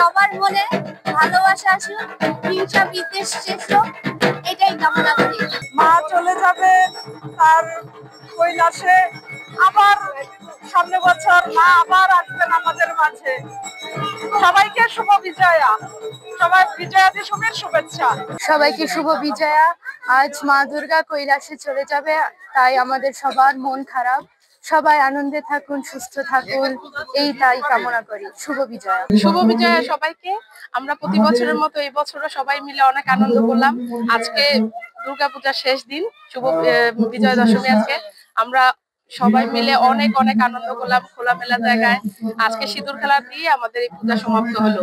সবার মনে ভালোবাসা আসুক, হিংসা বিদ্বেষ শেষ হোক, এটাই কামনা করি। মা চলে যাবে তার কৈলাসে, আবার সামনে বছর মা আবার আসবেন আমাদের মাঝে। সবাইকে শুভ বিজয়া, সবাই বিজয়া দশমীর শুভেচ্ছা। সবাইকে শুভ বিজয়া। আজ মা দুর্গা কৈলাসে চলে যাবে, তাই আমাদের সবার মন খারাপ। সবাই আনন্দে থাকুন, সুস্থ থাকুন, এই তাই কামনা করি। শুভ বিজয়া। শুভ বিজয়া সবাইকে। আমরা প্রতি বছরের মতো এই বছরও সবাই মিলে অনেক আনন্দ করলাম। আজকে দুর্গাপূজার শেষ দিন, শুভ বিজয়া দশমী। আজকে আমরা সবাই মিলে অনেক অনেক আনন্দ করলাম খোলামেলা জায়গায়। আজকে সিঁদুর খেলা দিয়ে আমাদের এই পূজা সমাপ্ত হলো।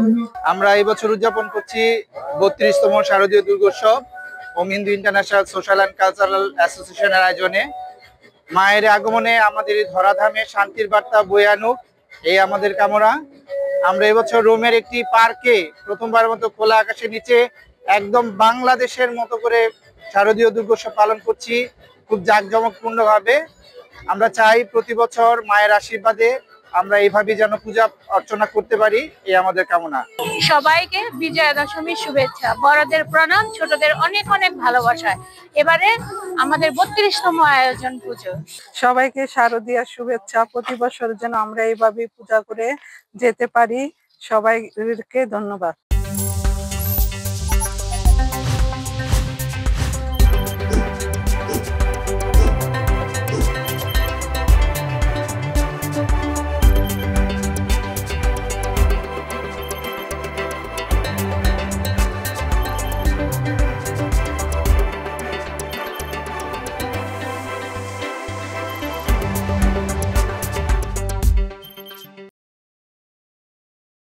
আমরা এই বছর উদযাপন করছি ৩২তম শারদীয় Durgotsav Om Hindu international social and cultural অ্যাসোসিয়েশনের আয়োজনে। মায়ের আগমনে আমাদের এই ধরাধামে শান্তির বার্তা বয়ে আনুক, এই আমাদের কামনা। আমরা এবছর রোমের একটি পার্কে প্রথমবার মতো খোলা আকাশের নিচে একদম বাংলাদেশের মতো করে শারদীয় দুর্গোৎসব পালন করছি, খুব জাঁকজমকপূর্ণ ভাবে। আমরা চাই প্রতি বছর মায়ের আশীর্বাদে আমরা এইভাবে যেন পূজা অর্চনা করতে পারি, এই আমাদের কামনা। সবাইকে বিজয়া দশমীর শুভেচ্ছা, বড়দের প্রণাম, ছোটদের অনেক অনেক ভালোবাসা। এবারে আমাদের ৩২তম আয়োজন পুজো। সবাইকে শারদীয়ার শুভেচ্ছা। প্রতি বছর যেন আমরা এইভাবে পূজা করে যেতে পারি। সবাইকে ধন্যবাদ।